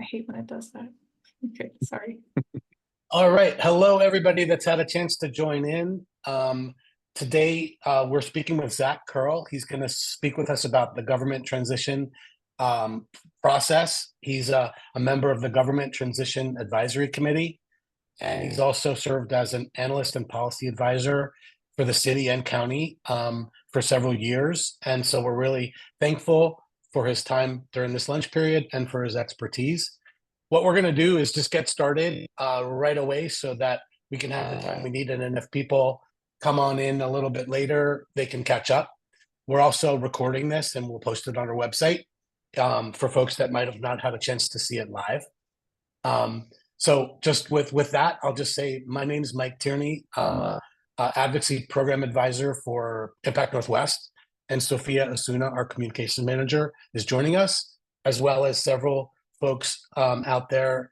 I hate when it does that. Okay, sorry. All right. Hello, everybody that's had a chance to join in. Today, we're speaking with Kearl. He's going to speak with us about the government transition um, process. He's a member of the Government Transition Advisory Committee, and he's also served as an analyst and policy advisor for the city and county for several years. And so we're really thankful for his time during this lunch period and for his expertise. What we're going to do is just get started right away so that we can have the time we need. And then if people come on in a little bit later, they can catch up. We're also recording this and we'll post it on our website for folks that might have not had a chance to see it live. So just with that, I'll just say my name is Mike Tierney, advocacy program advisor for Impact Northwest, and Sophia Asuna, our communication manager, is joining us, as well as several folks out there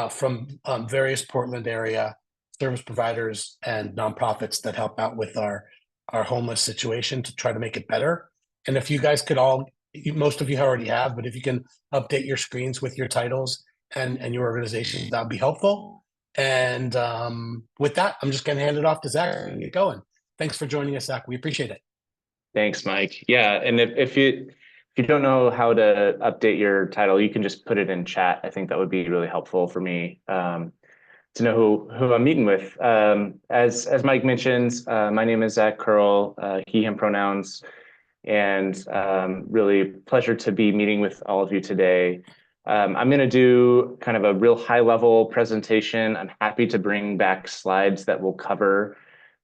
from various Portland area service providers and nonprofits that help out with our homeless situation to try to make it better. And if you guys could most of you already have, but if you can update your screens with your titles and your organization, that'd be helpful. And with that, I'm just going to hand it off to Zach and get going. Thanks for joining us, Zach. We appreciate it. Thanks, Mike. Yeah, and if you don't know how to update your title, you can just put it in chat. I think that would be really helpful for me to know who I'm meeting with. As Mike mentions, my name is Kearl, he, him pronouns, and really pleasure to be meeting with all of you today. I'm going to do kind of a real high-level presentation. I'm happy to bring back slides that will cover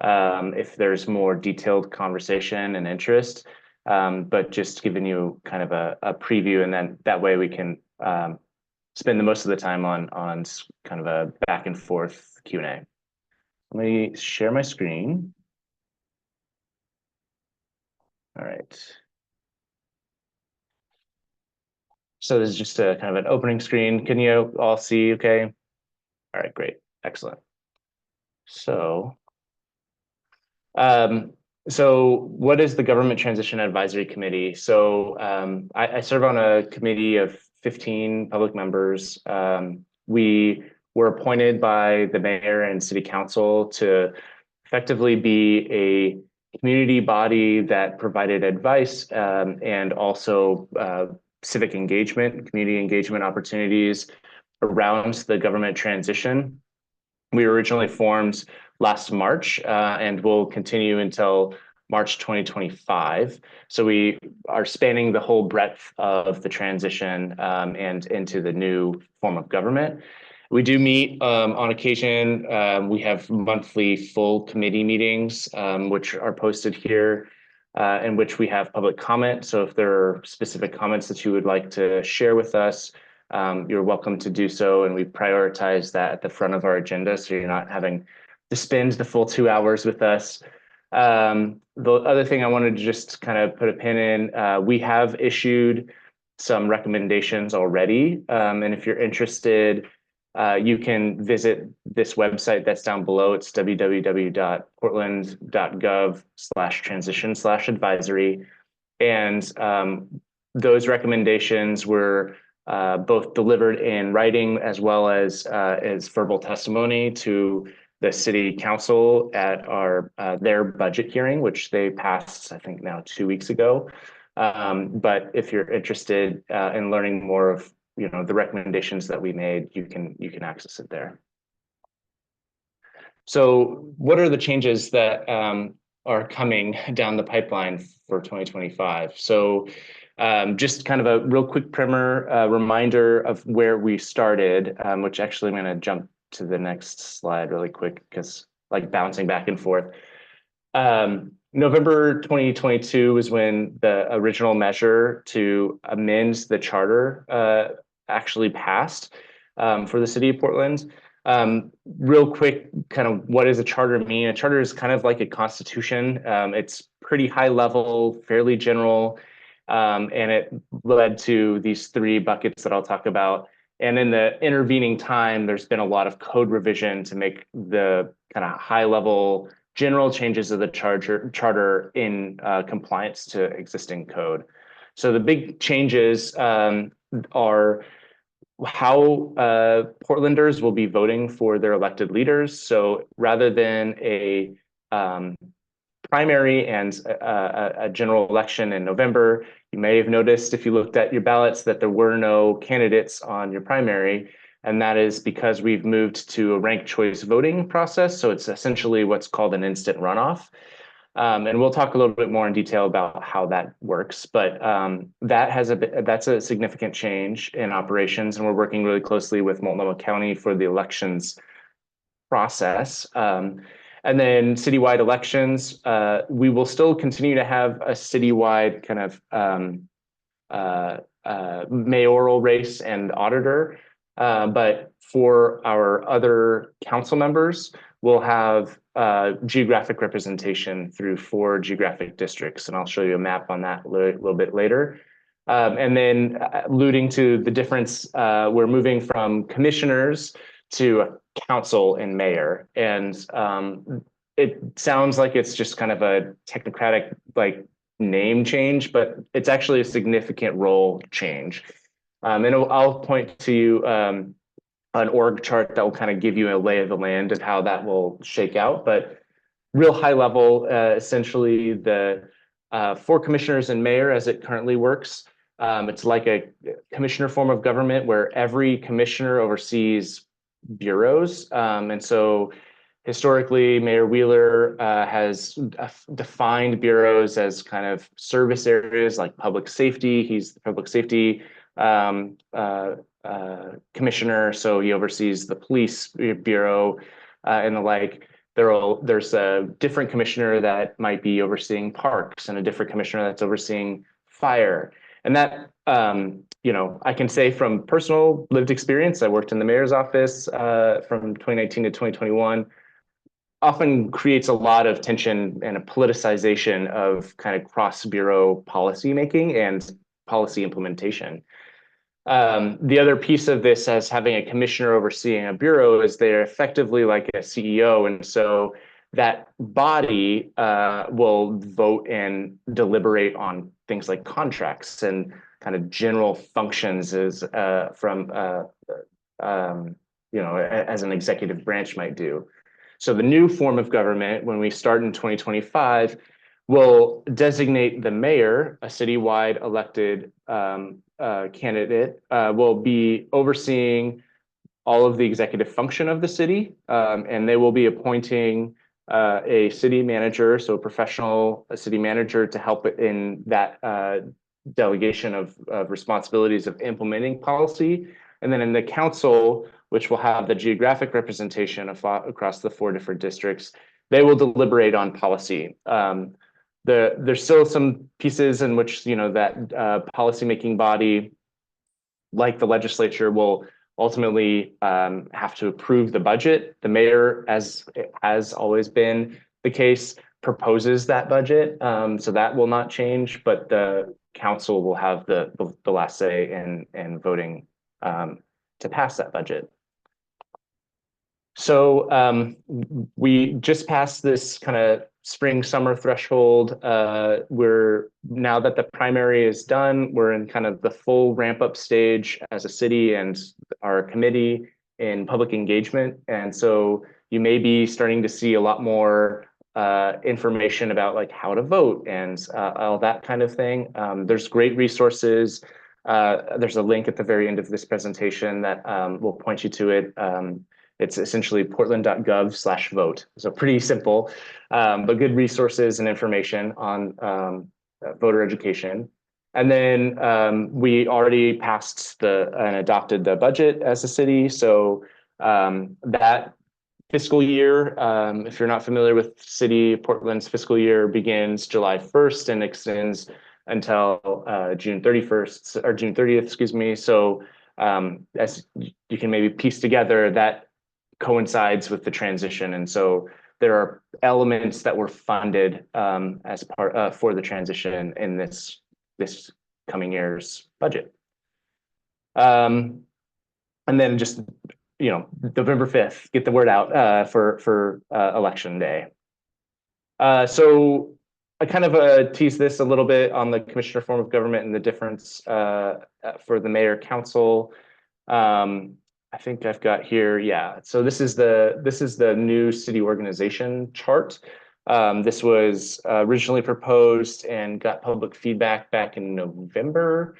if there's more detailed conversation and interest, but just giving you kind of a preview, and then that way we can spend the most of the time on kind of a back and forth Q&A. Let me share my screen. All right. So this is just a kind of an opening screen. Can you all see okay? All right, great, excellent. So what is the Government Transition Advisory Committee? So I serve on a committee of 15 public members. We were appointed by the mayor and city council to effectively be a community body that provided advice and also civic engagement, community engagement opportunities around the government transition. We were originally formed last March and will continue until March 2025. So we are spanning the whole breadth of the transition and into the new form of government. We do meet on occasion. We have monthly full committee meetings, which are posted here, in which we have public comment. So if there are specific comments that you would like to share with us, you're welcome to do so. And we prioritize that at the front of our agenda, so you're not having to spend the full 2 hours with us. The other thing I wanted to just kind of put a pin in, we have issued some recommendations already. And if you're interested, you can visit this website that's down below. It's www.portland.gov/transition/advisory. And those recommendations were both delivered in writing as well as verbal testimony to the city council at their budget hearing, which they passed, I think now 2 weeks ago. But if you're interested in learning more of the recommendations that we made, you can access it there. So what are the changes that are coming down the pipeline for 2025? So just kind of a real quick primer, reminder of where we started, which actually I'm going to jump to the next slide really quick because like bouncing back and forth. November 2022 was when the original measure to amend the charter actually passed for the city of Portland. Real quick, kind of what does a charter mean? A charter is kind of like a constitution. It's pretty high level, fairly general, and it led to these 3 buckets that I'll talk about. And in the intervening time, there's been a lot of code revision to make the kind of high level general changes of the charter in compliance to existing code. So the big changes are how Portlanders will be voting for their elected leaders. So rather than a primary and a general election in November, you may have noticed if you looked at your ballots that there were no candidates on your primary. And that is because we've moved to a ranked choice voting process. So it's essentially what's called an instant runoff. And we'll talk a little bit more in detail about how that works, but that's a significant change in operations, and we're working really closely with Multnomah County for the elections process. And then citywide elections, we will still continue to have a citywide kind of mayoral race and auditor, but for our other council members, we'll have geographic representation through 4 geographic districts, and I'll show you a map on that a little bit later. And then alluding to the difference, we're moving from commissioners to council and mayor, and it sounds like it's just kind of a technocratic like name change, but it's actually a significant role change. And I'll point to you an org chart that will kind of give you a lay of the land and how that will shake out. But real high level, essentially the 4 commissioners and mayor as it currently works. It's like a commissioner form of government where every commissioner oversees bureaus. And so historically, Mayor Wheeler has defined bureaus as kind of service areas like public safety. He's the public safety commissioner, so he oversees the police bureau and the like. There's a different commissioner that might be overseeing parks and a different commissioner that's overseeing fire. And that, I can say from personal lived experience, I worked in the mayor's office from 2019 to 2021, often creates a lot of tension and a politicization of kind of cross-bureau policy making and policy implementation. The other piece of this as having a commissioner overseeing a bureau is they're effectively like a CEO. And so that body will vote and deliberate on things like contracts and kind of general functions as as an executive branch might do. So the new form of government, when we start in 2025, will designate the mayor, a citywide elected candidate, will be overseeing all of the executive function of the city, and they will be appointing a city manager, so a city manager to help in that delegation of responsibilities of implementing policy. And then in the council, which will have the geographic representation across the 4 different districts, they will deliberate on policy. There's still some pieces in which that policymaking body, like the legislature, will ultimately have to approve the budget. The mayor, as has always been the case, proposes that budget, so that will not change. But the council will have the last say in voting to pass that budget. So we just passed this kind of spring-summer threshold. We're now that the primary is done, we're in kind of the full ramp-up stage as a city and our committee in public engagement. And so you may be starting to see a lot more information about like how to vote and all that kind of thing. There's great resources. There's a link at the very end of this presentation that will point you to it. It's essentially portland.gov/vote. So pretty simple, but good resources and information on voter education. And then we already passed and adopted the budget as a city. So that fiscal year, if you're not familiar with City of Portland's fiscal year, begins July 1st and extends until June 31st or June 30th, excuse me. So as you can maybe piece together, that coincides with the transition. And so there are elements that were funded as part for the transition in this coming year's budget. And then just, November 5th, get the word out for election day. So I kind of tease this a little bit on the commissioner form of government and the difference for the mayor council. I think I've got here, yeah. So this is the new city organization chart. This was originally proposed and got public feedback back in November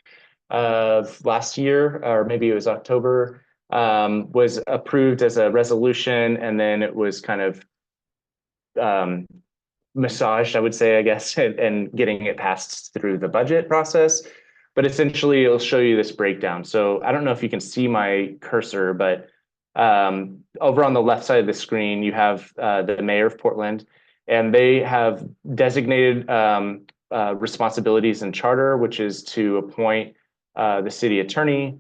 of last year, or maybe it was October. Was approved as a resolution, and then it was kind of massaged, I would say, I guess, and getting it passed through the budget process. But essentially, it'll show you this breakdown. So I don't know if you can see my cursor, but over on the left side of the screen, you have the mayor of Portland, and they have designated responsibilities in charter, which is to appoint the city attorney,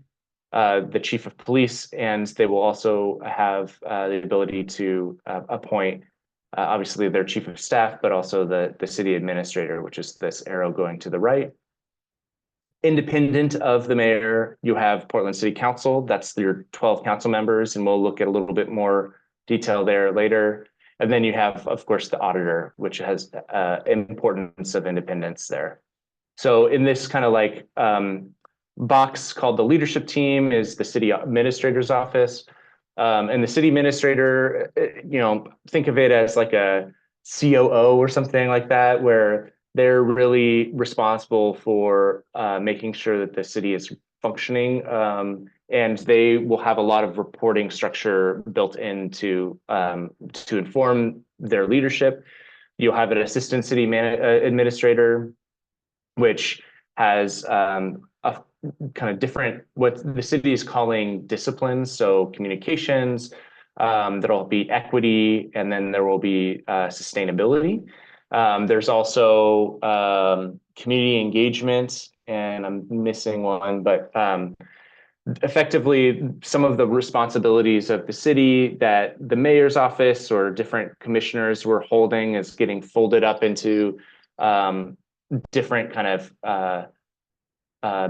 the chief of police, and they will also have the ability to appoint obviously their chief of staff, but also the city administrator, which is this arrow going to the right. Independent of the mayor, you have Portland City Council. That's your 12 council members, and we'll look at a little bit more detail there later. And then you have, of course, the auditor, which has importance of independence there. So in this kind of like box called the leadership team is the city administrator's office. And the city administrator, think of it as like a COO or something like that, where they're really responsible for making sure that the city is functioning. And they will have a lot of reporting structure built into to inform their leadership. You'll have an assistant city administrator, which has a kind of different, what the city is calling disciplines. So communications, there'll be equity, and then there will be sustainability. There's also community engagement, and I'm missing one, but effectively some of the responsibilities of the city that the mayor's office or different commissioners were holding is getting folded up into different kind of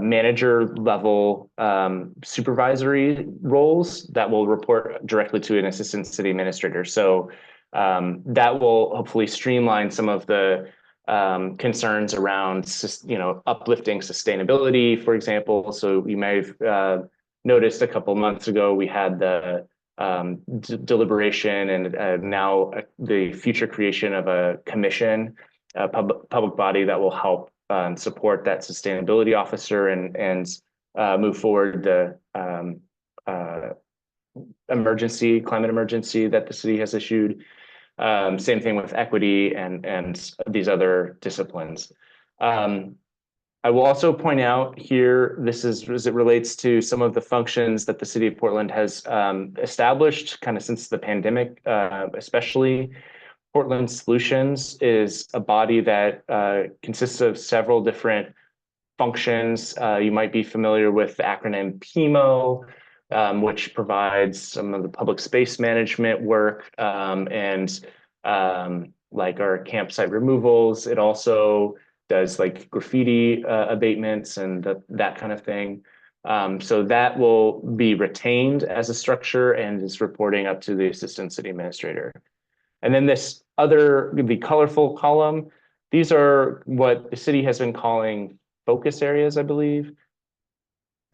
manager level supervisory roles that will report directly to an assistant city administrator. So that will hopefully streamline some of the concerns around, uplifting sustainability, for example. So you may have noticed a couple months ago, we had the deliberation and now the future creation of a commission, a public body that will help support that sustainability officer and move forward the climate emergency that the city has issued. Same thing with equity and these other disciplines. I will also point out here, this is as it relates to some of the functions that the city of Portland has established kind of since the pandemic, especially. Portland Solutions is a body that consists of several different functions. You might be familiar with the acronym PMO, which provides some of the public space management work and like our campsite removals. It also does like graffiti abatements and that kind of thing. So that will be retained as a structure and is reporting up to the assistant city administrator. And then the colorful column, these are what the city has been calling focus areas, I believe.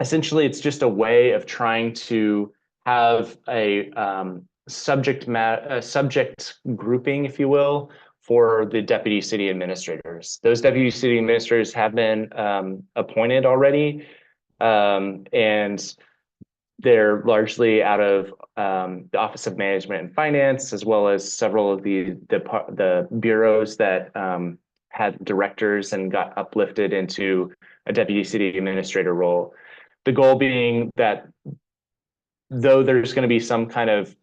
Essentially, it's just a way of trying to have a subject grouping, if you will, for the deputy city administrators. Those deputy city administrators have been appointed already, and they're largely out of the Office of Management and Finance, as well as several of the bureaus that had directors and got uplifted into a deputy city administrator role. The goal being that though there's going to be some kind of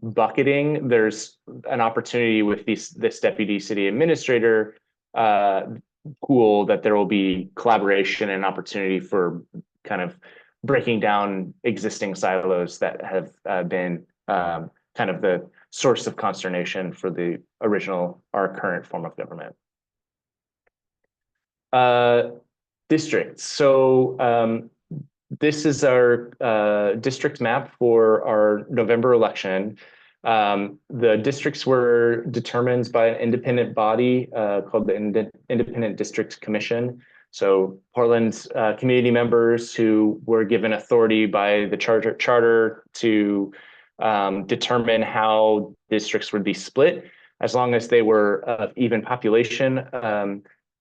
bucketing, there's an opportunity with this deputy city administrator pool that there will be collaboration and opportunity for kind of breaking down existing silos that have been kind of the source of consternation for the our current form of government. Districts. So this is our district map for our November election. The districts were determined by an independent body called the Independent District Commission. So Portland's community members who were given authority by the charter to determine how districts would be split, as long as they were of even population.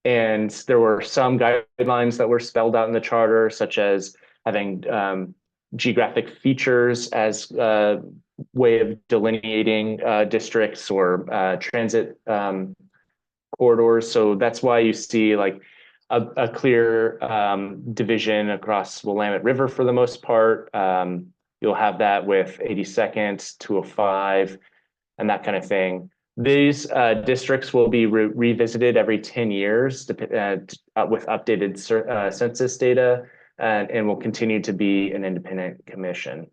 And there were some guidelines that were spelled out in the charter, such as having geographic features as a way of delineating districts or transit corridors. So that's why you see like a clear division across Willamette River for the most part. You'll have that with 82nd, 205, and that kind of thing. These districts will be revisited every 10 years with updated census data, and will continue to be an independent commission.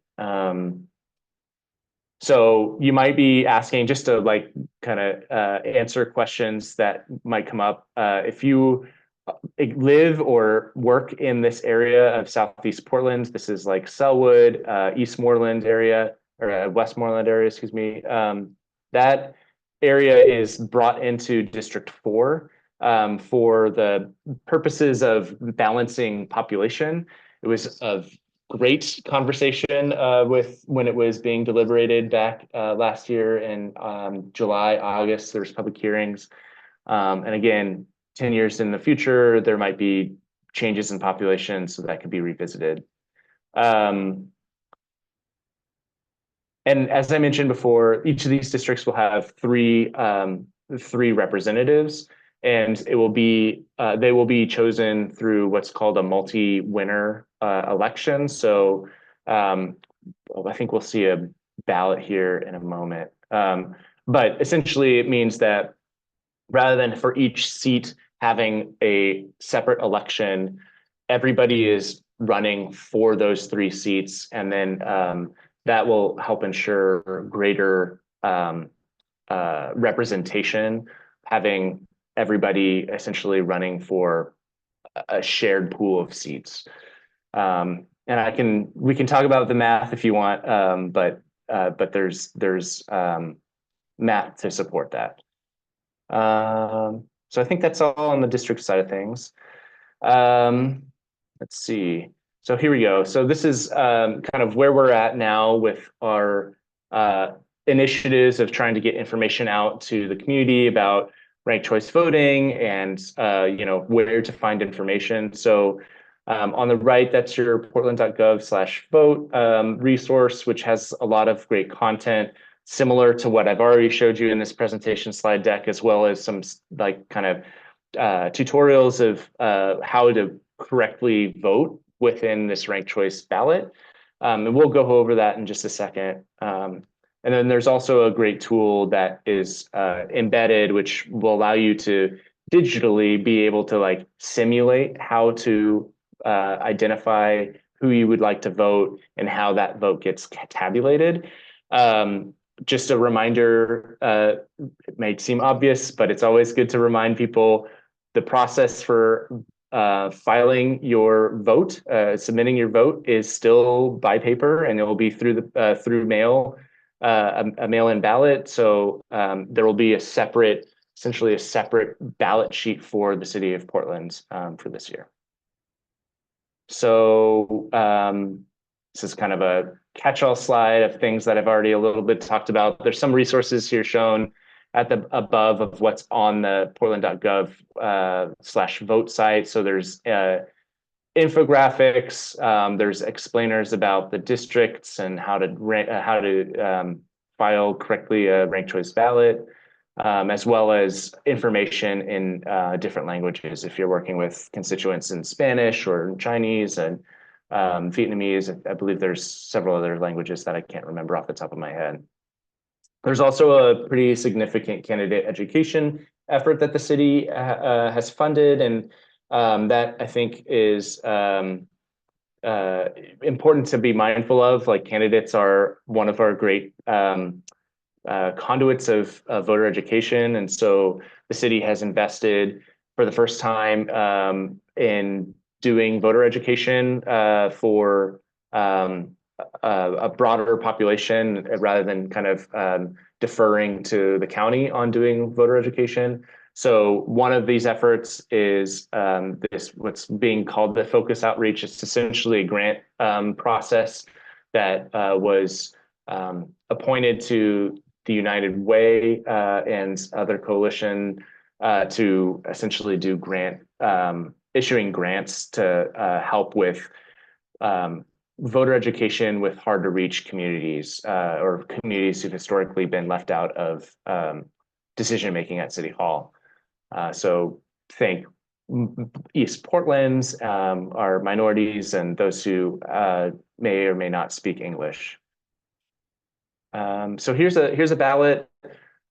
So you might be asking, just to like kind of answer questions that might come up. If you live or work in this area of Southeast Portland, this is like Sellwood, Eastmoreland area, or Westmoreland area, excuse me. That area is brought into District 4 for the purposes of balancing population. It was of great conversation with when it was being deliberated back last year in July, August. There's public hearings. And again, 10 years in the future, there might be changes in population, so that could be revisited. And as I mentioned before, each of these districts will have three representatives, and it will be they will be chosen through what's called a multi-winner election. So I think we'll see a ballot here in a moment. But essentially, it means that rather than for each seat having a separate election, everybody is running for those 3 seats, and then that will help ensure greater representation, having everybody essentially running for a shared pool of seats. And we can talk about the math if you want, but there's math to support that. So I think that's all on the district side of things. Let's see. So here we go. So this is kind of where we're at now with our initiatives of trying to get information out to the community about ranked choice voting and where to find information. So on the right, that's your portland.gov/vote resource, which has a lot of great content similar to what I've already showed you in this presentation slide deck, as well as some like kind of tutorials of how to correctly vote within this ranked choice ballot. And we'll go over that in just a second. And then there's also a great tool that is embedded, which will allow you to digitally be able to like simulate how to identify who you would like to vote and how that vote gets tabulated. Just a reminder, it may seem obvious, but it's always good to remind people the process for filing your vote, submitting your vote is still by paper, and it will be through the through mail, a mail-in ballot. So there will be essentially a separate ballot sheet for the city of Portland for this year. So this is kind of a catch-all slide of things that I've already a little bit talked about. There's some resources here shown at the above of what's on the portland.gov/vote site. So there's infographics, there's explainers about the districts and how to file correctly a ranked choice ballot, as well as information in different languages. If you're working with constituents in Spanish or in Chinese and Vietnamese, I believe there's several other languages that I can't remember off the top of my head. There's also a pretty significant candidate education effort that the city has funded, and that I think is important to be mindful of. Like, candidates are one of our great conduits of voter education, and so the city has invested for the first time in doing voter education for a broader population, rather than kind of deferring to the county on doing voter education. So one of these efforts is what's being called the focus outreach. It's essentially a grant process that was appointed to the United Way and other coalition to essentially do issuing grants to help with voter education with hard to reach communities or communities who've historically been left out of decision making at City Hall. So think East Portland's, our minorities, and those who may or may not speak English. So here's a ballot.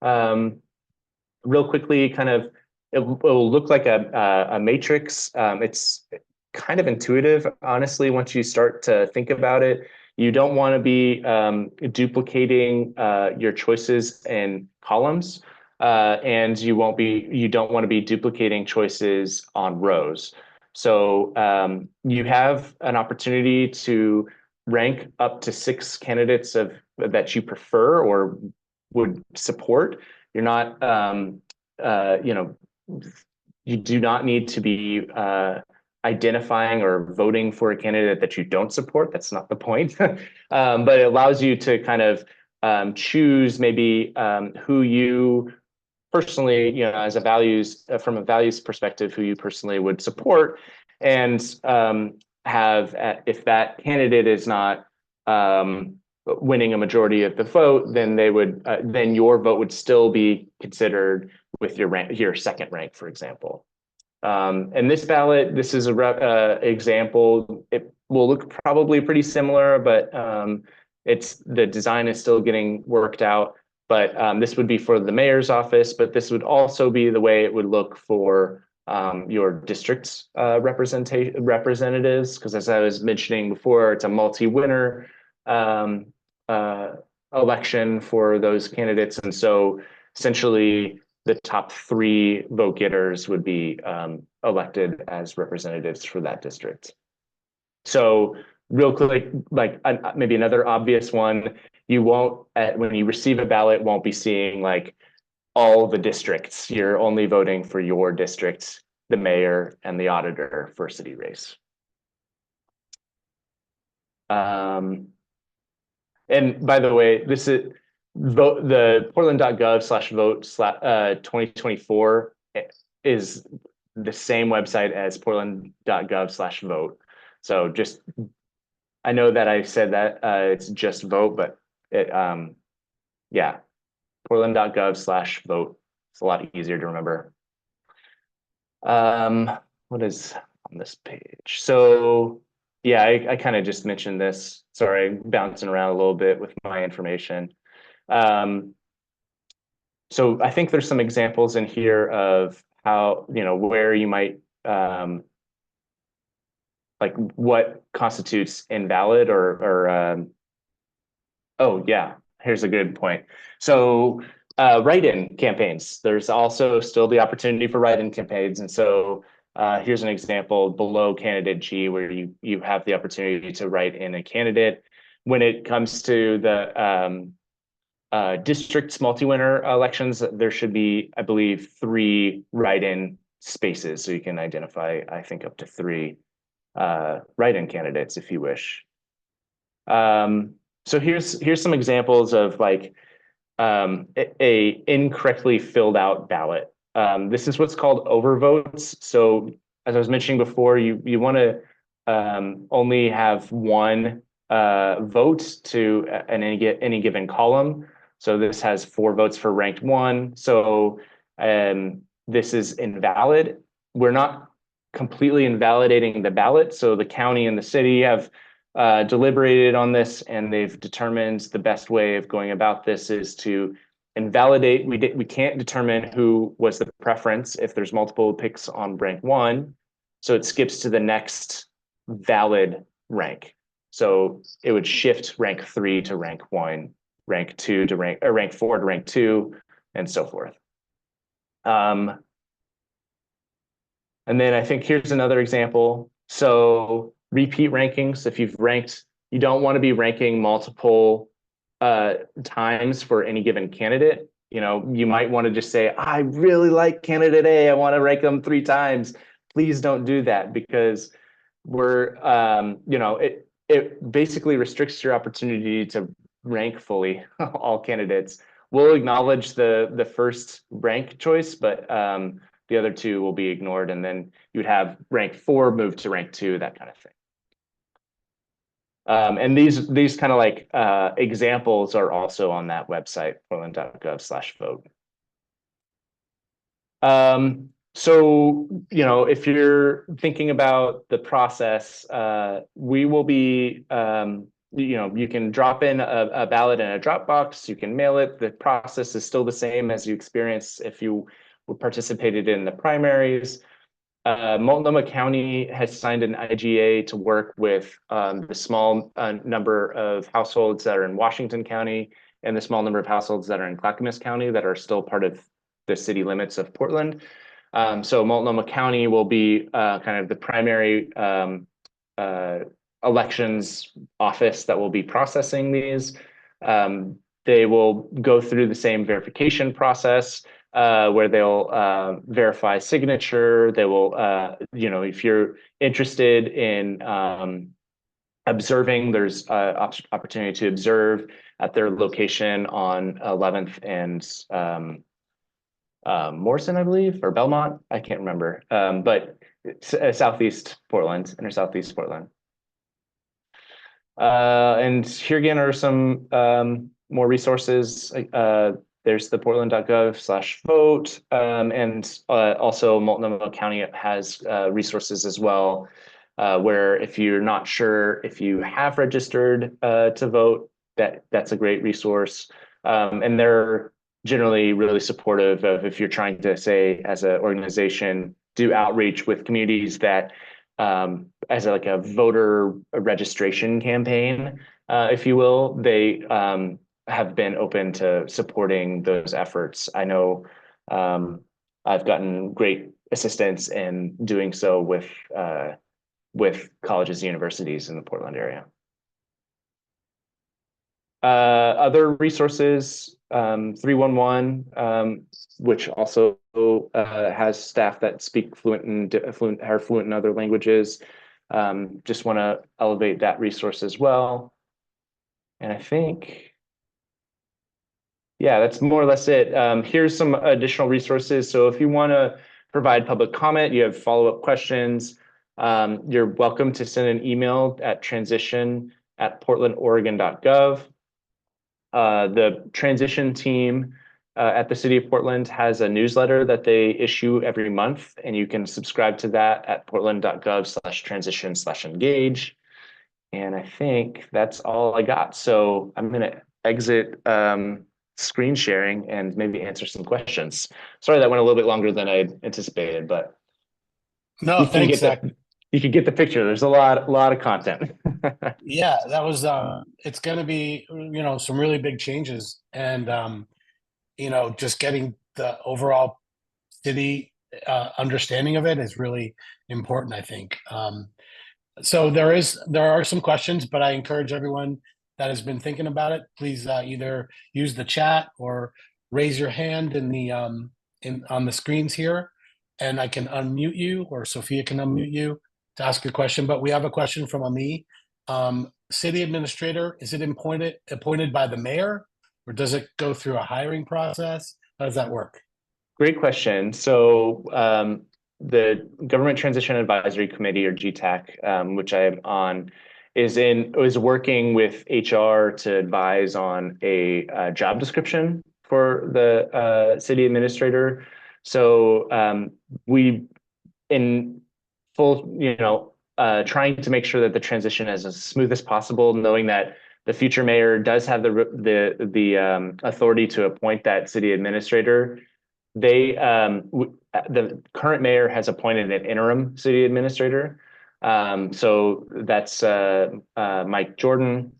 Real quickly, kind of, it will look like a matrix. It's kind of intuitive, honestly, once you start to think about it. You don't want to be duplicating your choices in columns, and you don't want to be duplicating choices on rows. So you have an opportunity to rank up to 6 candidates that you prefer or would support. You're not, you do not need to be identifying or voting for a candidate that you don't support. That's not the point. But it allows you to kind of choose maybe who you personally, as a from a values perspective, who you personally would support, and if that candidate is not winning a majority of the vote, then then your vote would still be considered with your second rank, for example. And this ballot, this is a example. It will look probably pretty similar, but the design is still getting worked out. But this would be for the mayor's office, but this would also be the way it would look for your district's representatives, because as I was mentioning before, it's a multi-winner election for those candidates. And so essentially the top 3 vote getters would be elected as representatives for that district. So real quick, like maybe another obvious one, you won't, when you receive a ballot, won't be seeing like all the districts. You're only voting for your district, the mayor and the auditor for a city race. And by the way, this is the portland.gov/vote/2024 is the same website as portland.gov/vote. So just, I know that I said that it's just vote, but yeah, portland.gov/vote. It's a lot easier to remember. What is on this page? So yeah, I kind of just mentioned this. Sorry, bouncing around a little bit with my information. So I think there's some examples in here of how, where you might, like what constitutes invalid or oh yeah, here's a good point. So write-in campaigns, there's also still the opportunity for write-in campaigns. And so here's an example below candidate G, where you have the opportunity to write in a candidate. When it comes to the districts multi-winner elections, there should be, I believe, 3 write-in spaces. So you can identify, I think, up to 3 write-in candidates if you wish. So here's some examples of like a incorrectly filled out ballot. This is what's called overvotes. So as I was mentioning before, you want to only have 1 vote to any given column. So this has 4 votes for ranked 1. So this is invalid. We're not completely invalidating the ballot. So the county and the city have deliberated on this, and they've determined the best way of going about this is to invalidate. We can't determine who was the preference if there's multiple picks on rank 1. So it skips to the next valid rank. So it would shift rank 3 to rank 1, rank 2 to rank 4 to rank 2, and so forth. And then I think here's another example. So repeat rankings, if you've ranked, you don't want to be ranking multiple times for any given candidate. You might want to just say, I really like candidate A. I want to rank them 3 times. Please don't do that, because it basically restricts your opportunity to rank fully all candidates. We'll acknowledge the first rank choice, but the other 2 will be ignored, and then you'd have rank 4 move to rank 2, that kind of thing. And these kind of like examples are also on that website, portland.gov/vote. So, if you're thinking about the process, we will be, you can drop in a ballot in a Dropbox, you can mail it. The process is still the same as you experienced if you participated in the primaries. Multnomah County has signed an IGA to work with the small number of households that are in Washington County and the small number of households that are in Clackamas County that are still part of the city limits of Portland. So Multnomah County will be kind of the primary elections office that will be processing these. They will go through the same verification process where they'll verify signature. They will, if you're interested in observing, there's opportunity to observe at their location on 11th and Morrison, I believe, or Belmont. I can't remember, but Southeast Portland, inner Southeast Portland. And here again are some more resources. There's the portland.gov/vote, and also Multnomah County has resources as well, where if you're not sure if you have registered to vote, that's a great resource. And they're generally really supportive of, if you're trying to, say, as an organization, do outreach with communities that as like a voter registration campaign, if you will, they have been open to supporting those efforts. I know I've gotten great assistance in doing so with colleges and universities in the Portland area. Other resources, 311, which also has staff that speak fluent in other languages. Just want to elevate that resource as well. And I think, yeah, that's more or less it. Here's some additional resources. So if you want to provide public comment, you have follow-up questions, you're welcome to send an email at transition@portlandoregon.gov. The transition team at the city of Portland has a newsletter that they issue every month, and you can subscribe to that at portland.gov/transition/engage. And I think that's all I got. So I'm going to exit screen sharing and maybe answer some questions. Sorry that went a little bit longer than I anticipated, but No, thanks, Zach. You can get the picture. There's a lot of content. Yeah, that was it's going to be, some really big changes, and just getting the overall city understanding of it is really important, I think. So there are some questions, but I encourage everyone that has been thinking about it, please either use the chat or raise your hand in the on the screens here, and I can unmute you, or Sophia can unmute you to ask a question. But we have a question from Ami. City administrator, is it appointed by the mayor, or does it go through a hiring process? How does that work? Great question. So the Government Transition Advisory Committee, or GTAC, which I am on, is working with HR to advise on a job description for the city administrator. So we, in full, trying to make sure that the transition is as smooth as possible, knowing that the future mayor does have the authority to appoint that city administrator. The current mayor has appointed an interim city administrator. So that's Mike Jordan,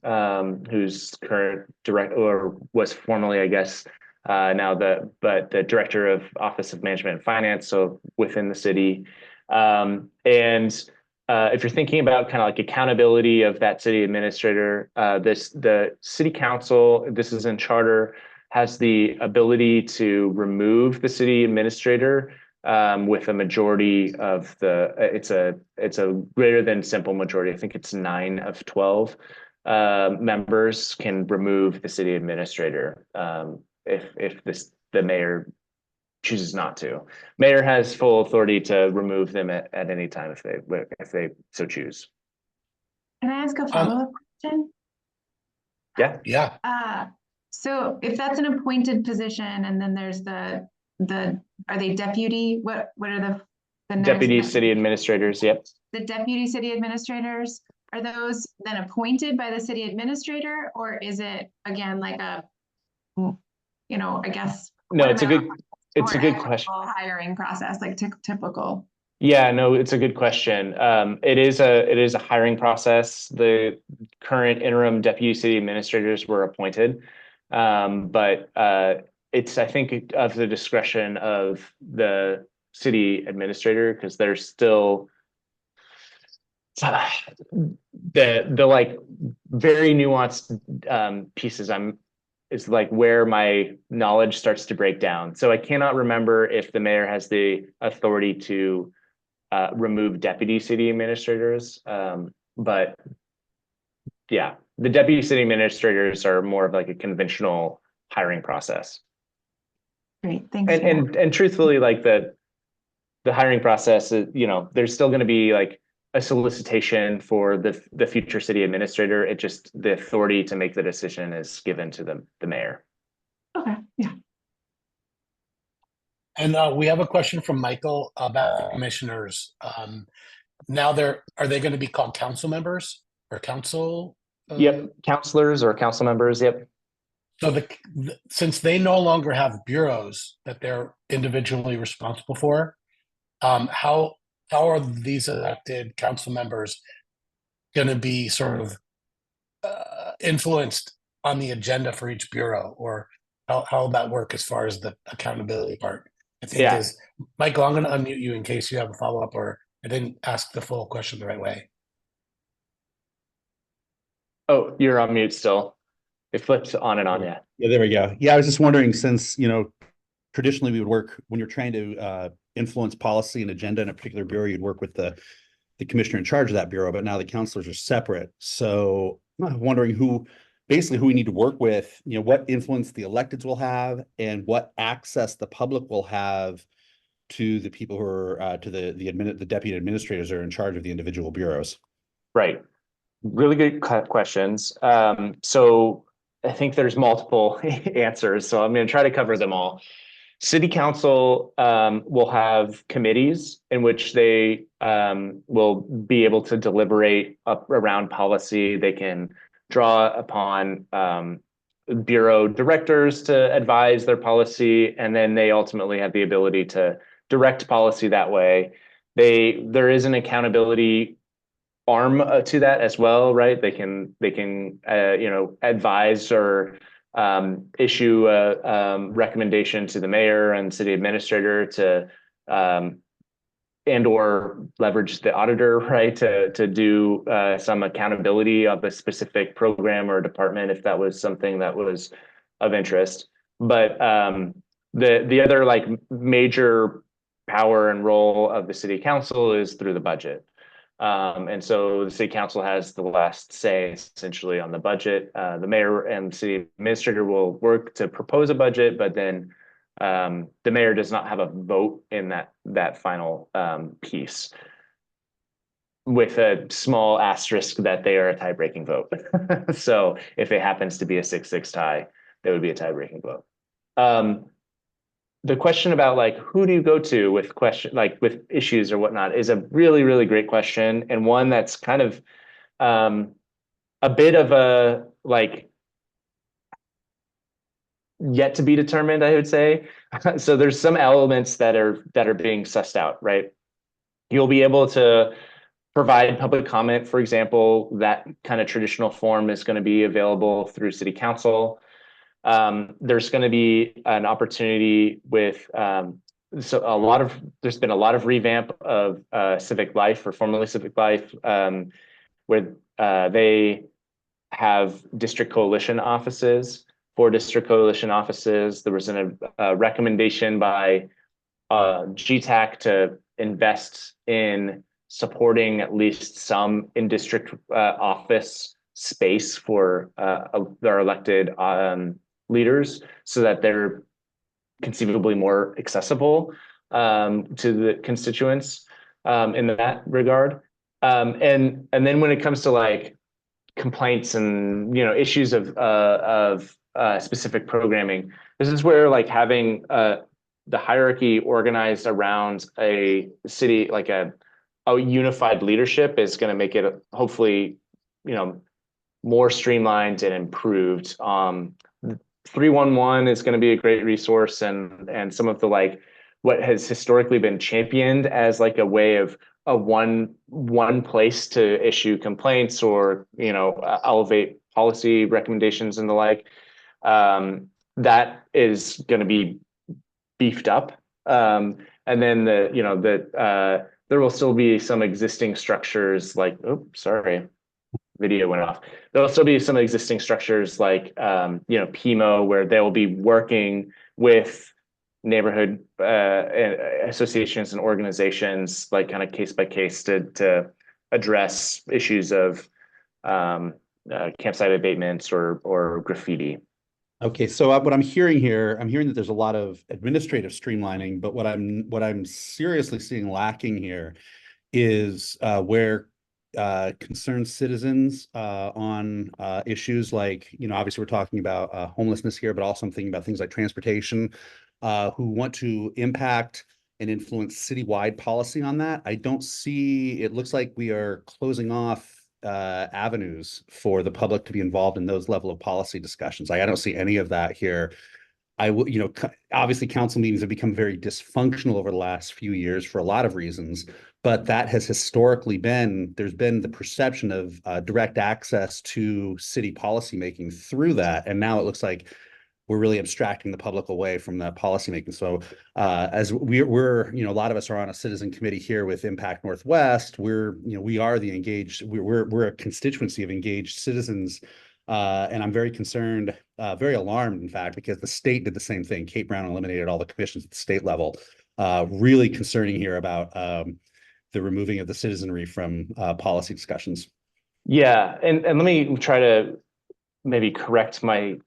who's current director, or was formerly, I guess, now the director of Office of Management and Finance, so within the city. If you're thinking about kind of like accountability of that city administrator, the city council, this is in charter, has the ability to remove the city administrator with a majority of the, it's a greater than simple majority. I think it's 9 of 12 members can remove the city administrator if the mayor chooses not to. Mayor has full authority to remove them at any time if they so choose. Can I ask a follow-up question? Yeah. So if that's an appointed position and then there's are they deputy? What are the next? Deputy city administrators, yep. The deputy city administrators, are those then appointed by the city administrator, or is it again like a, I guess? No, it's a good question. Hiring process, like typical. Yeah, no, it's a good question. It is a hiring process. The current interim deputy city administrators were appointed, but it's, I think, of the discretion of the city administrator, because there's still the like very nuanced pieces. Is like where my knowledge starts to break down. So I cannot remember if the mayor has the authority to remove deputy city administrators. But yeah, the deputy city administrators are more of like a conventional hiring process. Great, thanks. And truthfully, like the hiring process is, there's still going to be like a solicitation for the future city administrator. It just, the authority to make the decision is given to the mayor. Okay, yeah. And we have a question from Michael about commissioners. Now are they going to be called council members or council? Yep, counselors or council members, yep. So since they no longer have bureaus that they're individually responsible for, how are these elected council members going to be sort of influenced on the agenda for each bureau, or how will that work as far as the accountability part? I think is Michael, I'm going to unmute you in case you have a follow-up, or I didn't ask the full question the right way. Oh, you're on mute still. It flips on and on, yeah. Yeah, there we go. Yeah, I was just wondering, since, traditionally we would work when you're trying to influence policy and agenda in a particular bureau, you'd work with the commissioner in charge of that bureau, but now the counselors are separate. So I'm wondering who we need to work with, what influence the electeds will have and what access the public will have to the people who are to the deputy administrators are in charge of the individual bureaus. Right. Really good questions. So I think there's multiple answers, so I'm going to try to cover them all. City council will have committees in which they will be able to deliberate around policy. They can draw upon bureau directors to advise their policy, and then they ultimately have the ability to direct policy that way. There is an accountability arm to that as well, right? They can advise or issue a recommendation to the mayor and city administrator to and or leverage the auditor, right, to do some accountability of a specific program or department if that was something that was of interest. But the other like major power and role of the city council is through the budget. And so the city council has the last say essentially on the budget. The mayor and city administrator will work to propose a budget, but then the mayor does not have a vote in that final piece, with a small asterisk that they are a tie-breaking vote. So if it happens to be a 6-6 tie, there would be a tie-breaking vote. The question about like who do you go to with with issues or whatnot is a really, really great question, and one that's kind of a bit of a like yet to be determined, I would say. So there's some elements that are being sussed out, right? You'll be able to provide public comment, for example. That kind of traditional form is going to be available through city council. There's going to be an opportunity with there's been a lot of revamp of civic life, or formerly civic life, where they have district coalition offices 4 district coalition offices. There was a recommendation by GTAC to invest in supporting at least some in-district office space for their elected leaders, so that they're conceivably more accessible to the constituents in that regard. And then when it comes to like complaints and issues of specific programming, this is where like having the hierarchy organized around a city, like a unified leadership, is going to make it hopefully more streamlined and improved. 311 is going to be a great resource, and some of the like what has historically been championed as like a way of a one place to issue complaints or elevate policy recommendations and the like. That is going to be beefed up, and then there will still be some existing structures like video went off. There'll still be some existing structures like PMO, where they will be working with neighborhood associations and organizations, like kind of case by case, to address issues of campsite abatements or graffiti. Okay, so what I'm hearing here, I'm hearing that there's a lot of administrative streamlining, but what I'm seriously seeing lacking here is where concerned citizens on issues like, obviously we're talking about homelessness here, but also I'm thinking about things like transportation, who want to impact and influence citywide policy on that. I don't see, it looks like we are closing off avenues for the public to be involved in those level of policy discussions. I don't see any of that here. Obviously council meetings have become very dysfunctional over the last few years for a lot of reasons, but that has historically there's been the perception of direct access to city policymaking through that. And now it looks like we're really abstracting the public away from that policymaking. So as we're a lot of us are on a citizen committee here with Impact Northwest. We are the engaged, we're a constituency of engaged citizens. And I'm very concerned, very alarmed, in fact, because the state did the same thing. Kate Brown eliminated all the commissions at the state level. Really concerning here about the removing of the citizenry from policy discussions. Yeah, and let me try to maybe correct my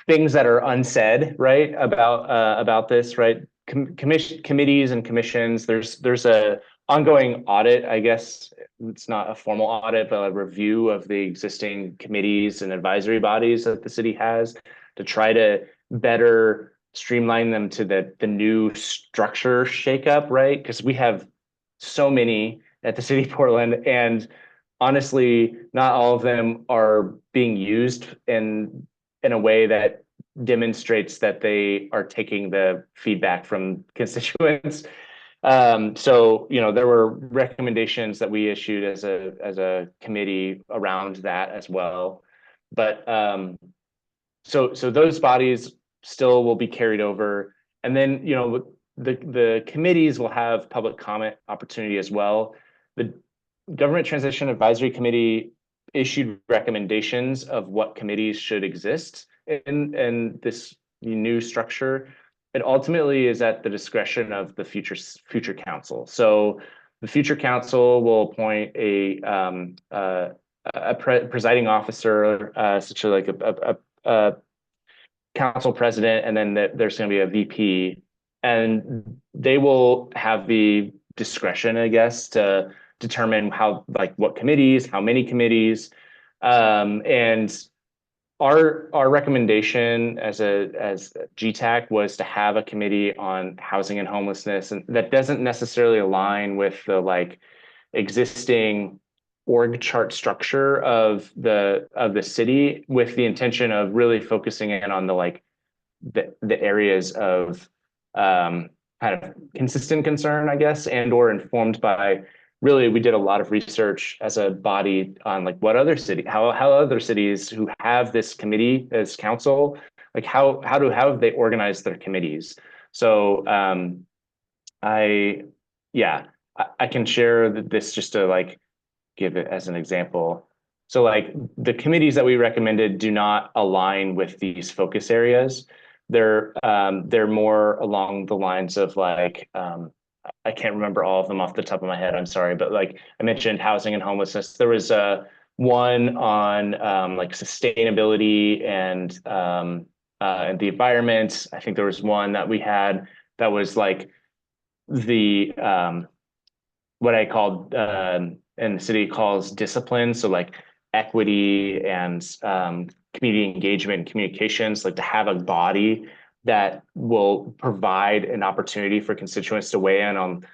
things that are unsaid, right, about this, right? Committees and commissions, there's a ongoing audit, I guess. It's not a formal audit, but a review of the existing committees and advisory bodies that the city has to try to better streamline them to the new structure shakeup, right? Because we have so many at the city of Portland, and honestly, not all of them are being used in a way that demonstrates that they are taking the feedback from constituents. So there were recommendations that we issued as a committee around that as well. But so those bodies still will be carried over, and then the committees will have public comment opportunity as well. The Government Transition Advisory Committee issued recommendations of what committees should exist in this new structure. It ultimately is at the discretion of the future council. So the future council will appoint a presiding officer, such as like a council president, and then there's going to be a VP, and they will have the discretion, I guess, to determine what committees, how many committees, and our recommendation as GTAC was to have a committee on housing and homelessness, and that doesn't necessarily align with the existing org chart structure of the city, with the intention of really focusing in on the areas of kind of consistent concern, I guess, and or informed by. Really, we did a lot of research as a body on what other how other cities who have this committee as council, how have they organized their committees. So I can share this just to give it as an example. So like the committees that we recommended do not align with these focus areas. They're more along the lines of like, I can't remember all of them off the top of my head. I'm sorry, but like I mentioned housing and homelessness. There was one on like sustainability and the environment. I think there was one that we had that was like the what I called and the city calls discipline. So like equity and community engagement and communications, like to have a body that will provide an opportunity for constituents to weigh in on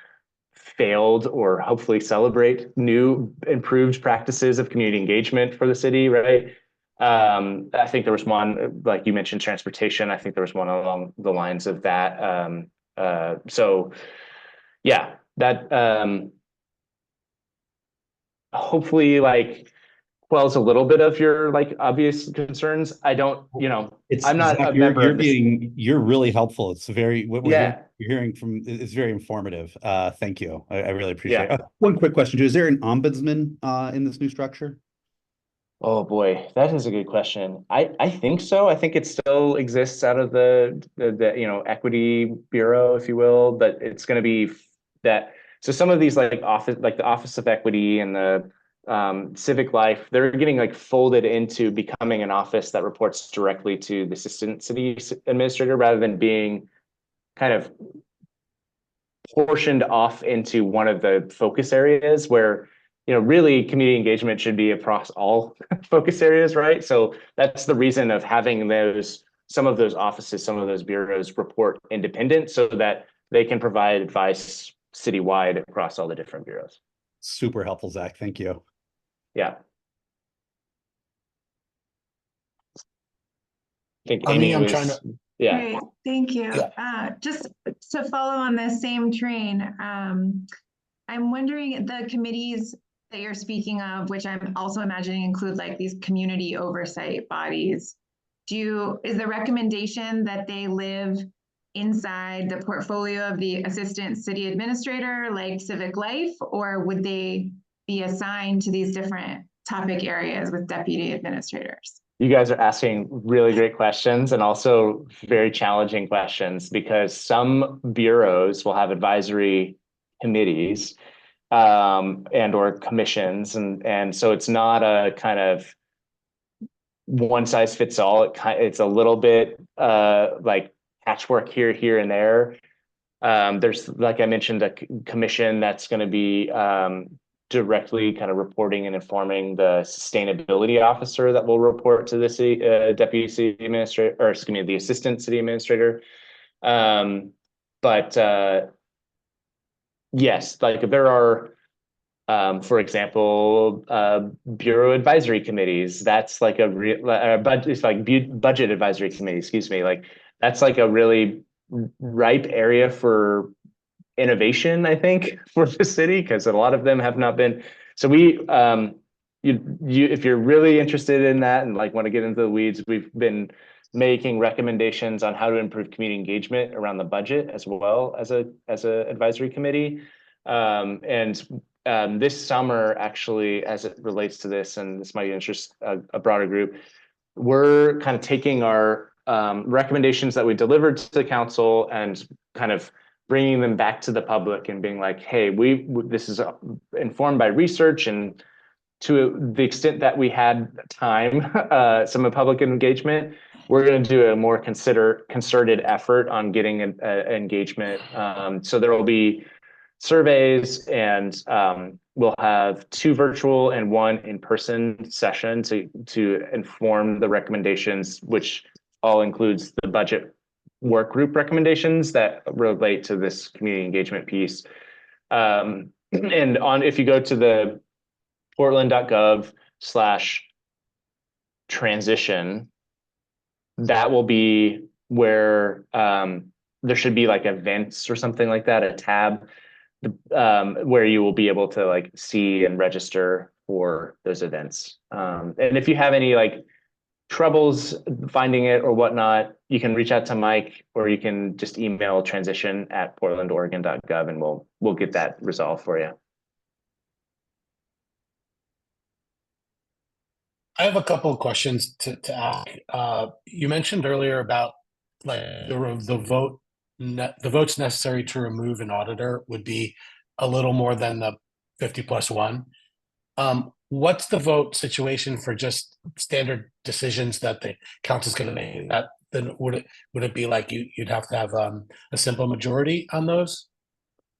failed or hopefully celebrate new improved practices of community engagement for the city, right? I think there was one, like you mentioned, transportation. I think there was one along the lines of that. So yeah, that hopefully like quells a little bit of your like obvious concerns. I don't, I'm not Zach, a member of this. you're really helpful. It's very, what Yeah. you're hearing from is very informative. Thank you. I really appreciate Yeah. it. One quick question, is there an ombudsman in this new structure? Oh boy, that is a good question. I think so. I think it still exists out of the equity bureau, if you will, but it's going to be that. So some of these like the Office of Equity and the civic life, they're getting like folded into becoming an office that reports directly to the assistant city administrator rather than being kind of portioned off into one of the focus areas where really community engagement should be across all focus areas, right? So that's the reason of having some of those offices, some of those bureaus report independent so that they can provide advice citywide across all the different bureaus. Super helpful, Zach. Thank you. Yeah. I think I mean, Amy I'm trying to. yeah. Great, thank you. Yeah. Just to follow on this same train, I'm wondering the committees that you're speaking of, which I'm also imagining include like these community oversight bodies. Is the recommendation that they live inside the portfolio of the assistant city administrator, like civic life, or would they be assigned to these different topic areas with deputy administrators? You guys are asking really great questions and also very challenging questions because some bureaus will have advisory committees and or commissions. And so it's not a kind of one size fits all. It's a little bit like patchwork here and there. There's, like I mentioned, a commission that's going to be directly kind of reporting and informing the sustainability officer that will report to the city deputy city administrator, or excuse me, the assistant city administrator. But yes, like there are, for example, bureau advisory committees. That's like a real budget advisory committee. Excuse me, like that's like a really ripe area for innovation, I think, for the city, because a lot of them have not been. So we, if you're really interested in that and like want to get into the weeds, we've been making recommendations on how to improve community engagement around the budget as well as a advisory committee. This summer, actually, as it relates to this, and this might interest a broader group, we're kind of taking our recommendations that we delivered to the council and kind of bringing them back to the public and being like, hey, this is informed by research, and to the extent that we had time, some public engagement, we're going to do a more concerted effort on getting engagement. So there will be surveys, and we'll have 2 virtual and 1 in-person session to inform the recommendations, which all includes the budget work group recommendations that relate to this community engagement piece. And if you go to the portland.gov/transition, that will be where there should be like events or something like that, a tab where you will be able to like see and register for those events. And if you have any like troubles finding it or whatnot, you can reach out to Mike, or you can just email transition@portlandoregon.gov and we'll get that resolved for you. I have a couple of questions to ask. You mentioned earlier about like the votes necessary to remove an auditor would be a little more than the 50+1. What's the vote situation for just standard decisions that the council's going to make? That then would it be like you'd have to have a simple majority on those?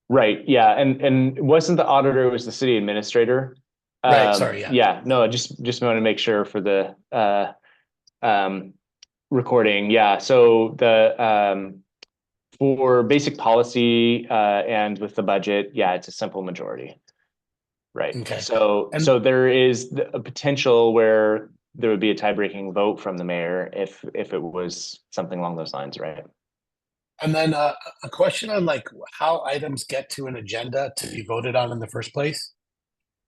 Right, yeah, and it wasn't the auditor, it was the city administrator. Right, sorry, yeah. Yeah, no, I just want to make sure for the recording. Yeah, so the for basic policy and with the budget, yeah, it's a simple majority. Right. Okay. So And- so there is a potential where there would be a tie-breaking vote from the mayor if it was something along those lines, right? And then a question on like how items get to an agenda to be voted on in the first place.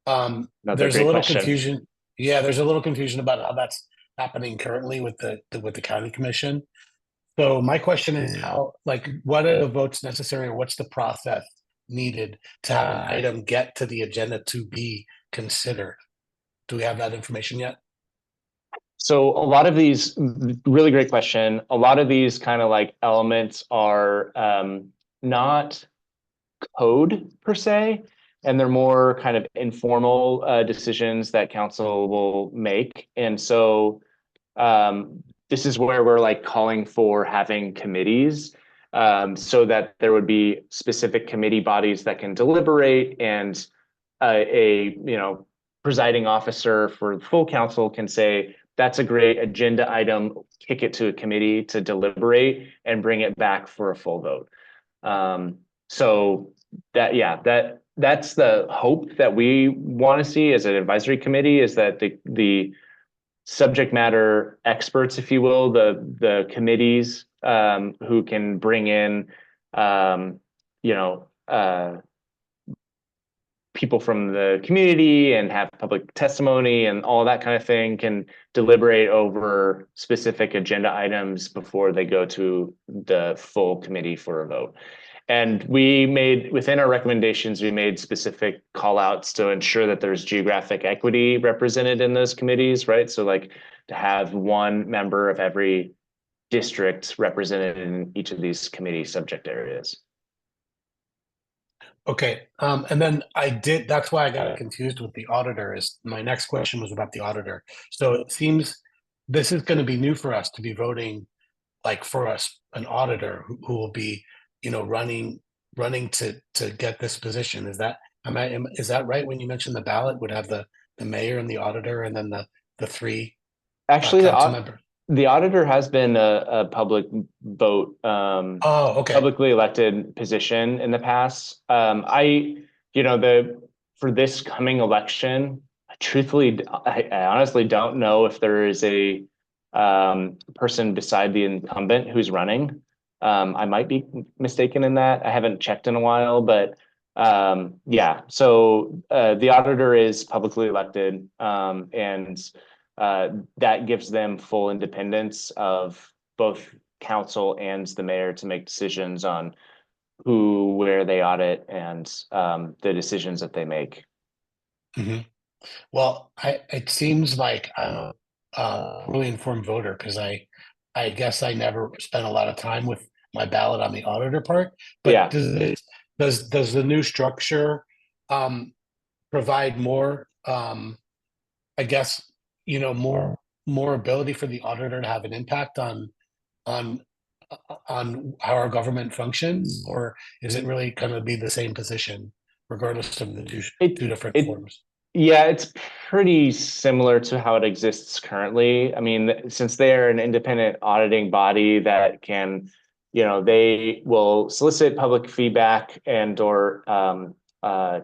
Another There's a great little question. confusion. Yeah, there's a little confusion about how that's happening currently with the county commission. So my question is how, like, what are the votes necessary, or what's the process needed to have an item get to the agenda to be considered? Do we have that information yet? So a lot of these, really great question. A lot of these kind of like elements are not code per se, and they're more kind of informal decisions that council will make. And so this is where we're like calling for having committees so that there would be specific committee bodies that can deliberate, and a presiding officer for the full council can say, that's a great agenda item, kick it to a committee to deliberate and bring it back for a full vote. So that, yeah, that's the hope that we want to see as an advisory committee, is that the subject matter experts, if you will, the committees who can bring in people from the community and have public testimony and all that kind of thing, can deliberate over specific agenda items before they go to the full committee for a vote. And we made, within our recommendations, we made specific call outs to ensure that there's geographic equity represented in those committees, right? So like to have one member of every district represented in each of these committee subject areas. Okay, and then that's why I got confused with the auditor. Is my next question was about the auditor. So it seems this is going to be new for us to be voting, like for us, an auditor who will be, running to get this position. Is that is that right? When you mentioned the ballot would have the mayor and the auditor, and then the three Actually, council members. The auditor has been a public vote, Oh, okay. publicly elected position in the past. For this coming election, truthfully, I honestly don't know if there is a person beside the incumbent who's running. I might be mistaken in that. I haven't checked in a while, but yeah. So the auditor is publicly elected, and that gives them full independence of both council and the mayor to make decisions on who, where they audit, and the decisions that they make. Mm-hmm. Well, it seems like I'm a really informed voter, because I guess I never spent a lot of time with my ballot on the auditor part. But Yeah. does the new structure provide more I guess more ability for the auditor to have an impact on how our government functions, or is it really going to be the same position regardless of the two different forms? Yeah, it's pretty similar to how it exists currently. I mean, since they are an independent auditing body that can, they will solicit public feedback and or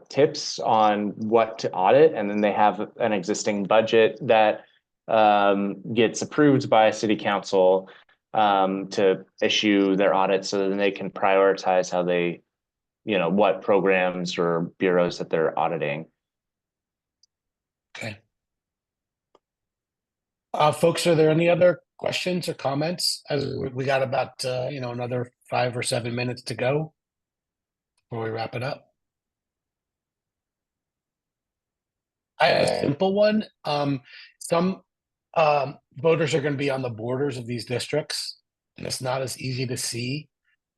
tips on what to audit, and then they have an existing budget that gets approved by city council to issue their audit, so then they can prioritize how they, what programs or bureaus that they're auditing. Okay. Folks, are there any other questions or comments? As we got about another 5 or 7 minutes to go before we wrap it up. I have a simple one. Some voters are going to be on the borders of these districts, and it's not as easy to see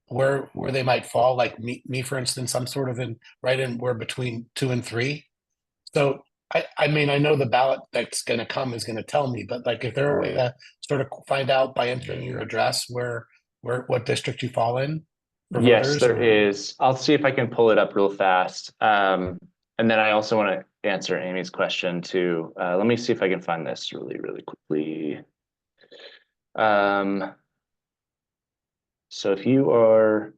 where they might fall. Like me, for instance, I'm sort of we're between 2 and 3. So I mean, I know the ballot that's going to come is going to tell me, but like, is there a way to sort of find out by entering your address what district you fall in for Yes, voters? there is. I'll see if I can pull it up real fast. And then I also want to answer Amy's question too. Let me see if I can find this really, really quickly. So if you are,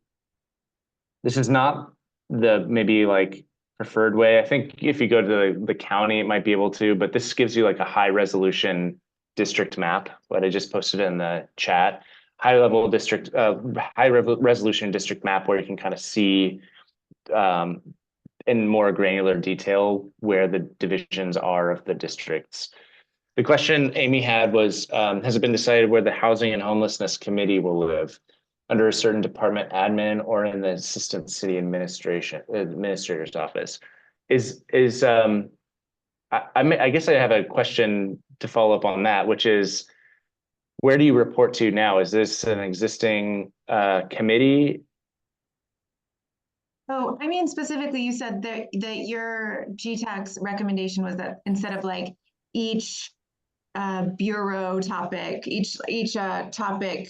this is not the maybe like preferred way. I think if you go to the county, it might be able to, but this gives you like a high resolution district map, what I just posted in the chat. High resolution district map where you can kind of see in more granular detail where the divisions are of the districts. The question Amy had was, has it been decided where the Housing and Homelessness Committee will live? Under a certain department admin or in the assistant city administrator's office? I guess I have a question to follow up on that, which is, where do you report to now? Is this an existing committee? Oh, I mean, specifically, you said that your GTAC's recommendation was that instead of like each bureau topic, each topic,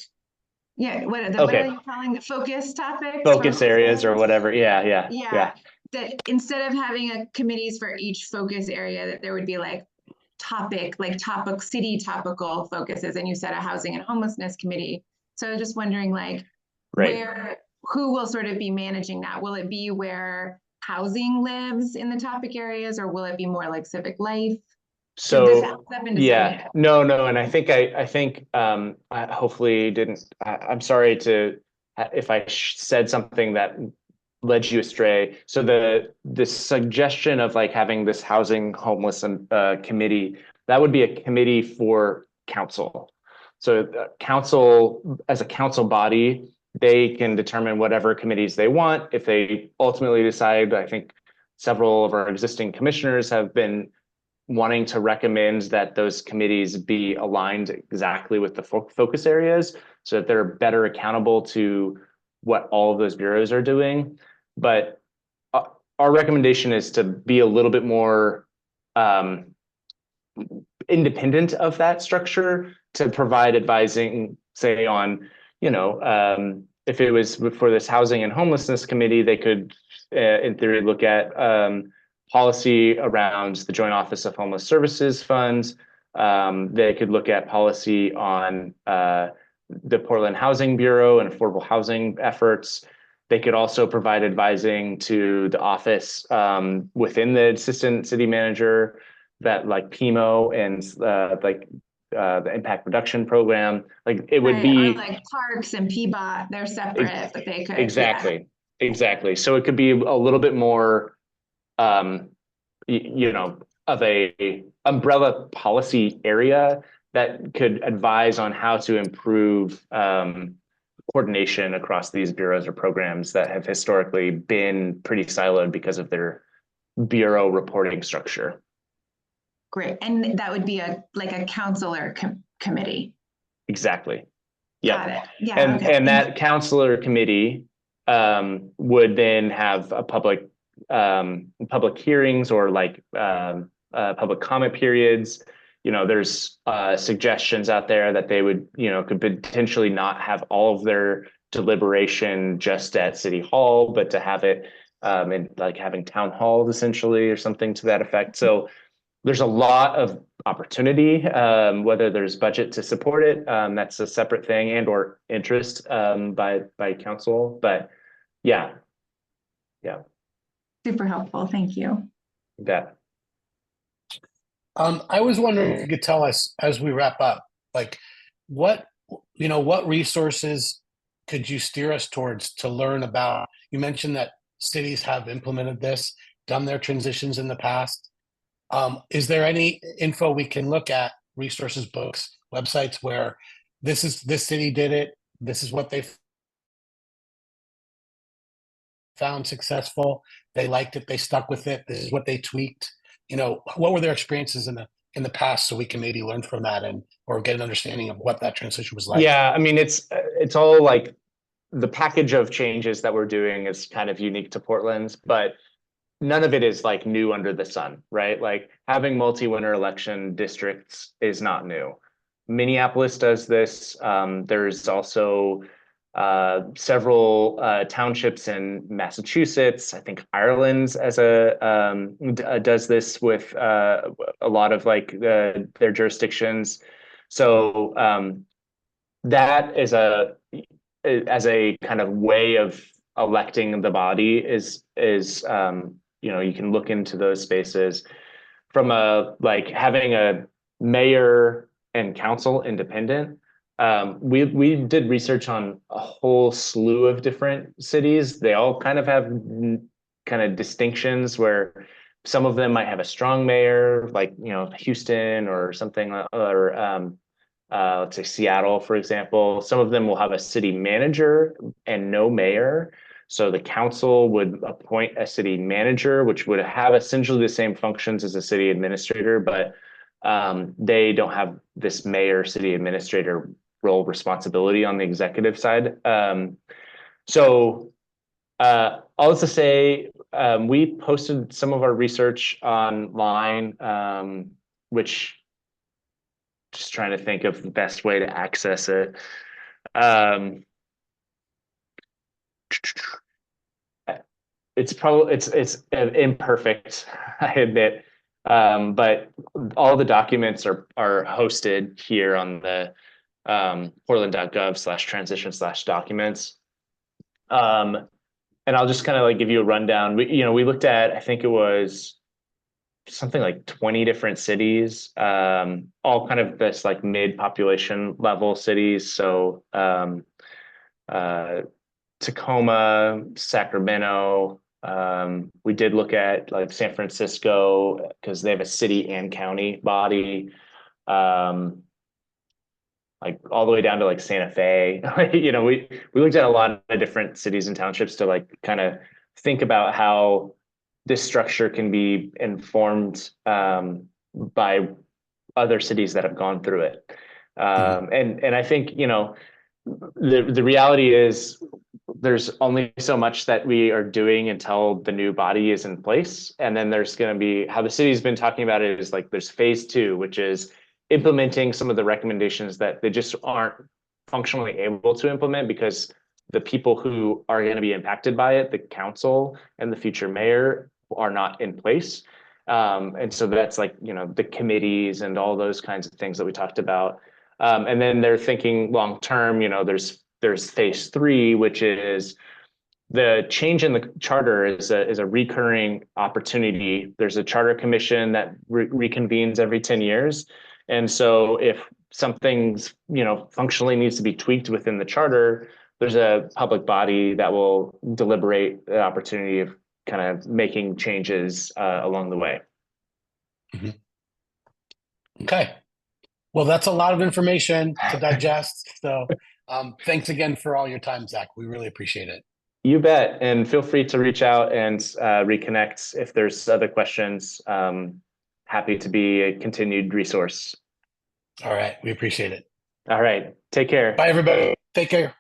yeah, what are you calling it? Focus topics? Focus areas or whatever. Yeah. That instead of having committees for each focus area, that there would be like city topical focuses, and you said a housing and homelessness committee. So I was just wondering, like, who will sort of be managing that? Will it be where housing lives in the topic areas, or will it be more like civic life? So yeah, no, and I think I hopefully didn't. I'm sorry if I said something that led you astray. So the suggestion of like having this housing homeless committee, that would be a committee for council. So council, as a council body, they can determine whatever committees they want. If they ultimately decide, I think several of our existing commissioners have been wanting to recommend that those committees be aligned exactly with the focus areas so that they're better accountable to what all of those bureaus are doing. But our recommendation is to be a little bit more independent of that structure, to provide advising, say on, if it was for this housing and homelessness committee, they could, in theory, look at policy around the Joint Office of Homeless Services funds. They could look at policy on the Portland Housing Bureau and affordable housing efforts. They could also provide advising to the office within the assistant city manager, that like PMO and the impact reduction program. Like it would be like parks and PBOT, they're separate, but they could. Exactly. So it could be a little bit more of a umbrella policy area that could advise on how to improve coordination across these bureaus or programs that have historically been pretty siloed because of their bureau reporting structure. Great. And that would be a counselor committee. Exactly. Yeah. Got it. Yeah. And that counselor committee would then have a public hearings or public comment periods. There's suggestions out there that they would, could potentially not have all of their deliberation just at City Hall, but to have it in like having town halls essentially or something to that effect. So there's a lot of opportunity, whether there's budget to support it, that's a separate thing, and or interest by council. But yeah. Super helpful. Thank you. Yeah. I was wondering if you could tell us as we wrap up, like what resources could you steer us towards to learn about? You mentioned that cities have implemented this, done their transitions in the past. Is there any info we can look at, resources, books, websites where this city did it, this is what they found successful, they liked it, they stuck with it, this is what they tweaked? What were their experiences in in the past so we can maybe learn from that and or get an understanding of what that transition was like? Yeah, I mean, it's all like the package of changes that we're doing is kind of unique to Portland, but none of it is like new under the sun, right? Like having multi-winter election districts is not new. Minneapolis does this. There's also several townships in Massachusetts. I think Ireland's does this with a lot of like their jurisdictions. So that is as a kind of way of electing the body is you can look into those spaces from a like having a mayor and council independent. We did research on a whole slew of different cities. They all kind of have kind of distinctions where some of them might have a strong mayor, like Houston or something, or let's say Seattle, for example. Some of them will have a city manager and no mayor. So the council would appoint a city manager, which would have essentially the same functions as a city administrator, but they don't have this mayor city administrator role responsibility on the executive side. All to say, we posted some of our research online, which just trying to think of the best way to access it. It's imperfect, I admit, but all the documents are hosted here on the portland.gov/transition/documents. And I'll just kind of like give you a rundown. We looked at, I think it was something like 20 different cities, all kind of this like mid-population level cities. So Tacoma, Sacramento. We did look at like San Francisco because they have a city and county body. Like all the way down to like Santa Fe. We looked at a lot of different cities and townships to like kind of think about how this structure can be informed by other cities that have gone through it. And I think, the reality is there's only so much that we are doing until the new body is in place. And then there's going to be how the city's been talking about it is like there's phase 2, which is implementing some of the recommendations that they just aren't functionally able to implement because the people who are going to be impacted by it, the council and the future mayor, are not in place. And so that's like, the committees and all those kinds of things that we talked about. And then they're thinking long term, there's phase 3, which is the change in the charter is a recurring opportunity. There's a charter commission that reconvenes every 10 years. And so if something's, functionally needs to be tweaked within the charter, there's a public body that will deliberate the opportunity of kind of making changes along the way. Mm-hmm. Okay. Well, that's a lot of information to digest. So thanks again for all your time, Zach. We really appreciate it. You bet. And feel free to reach out and reconnect if there's other questions. Happy to be a continued resource. All right. We appreciate it. All right. Take care. Bye, everybody. Take care. Bye.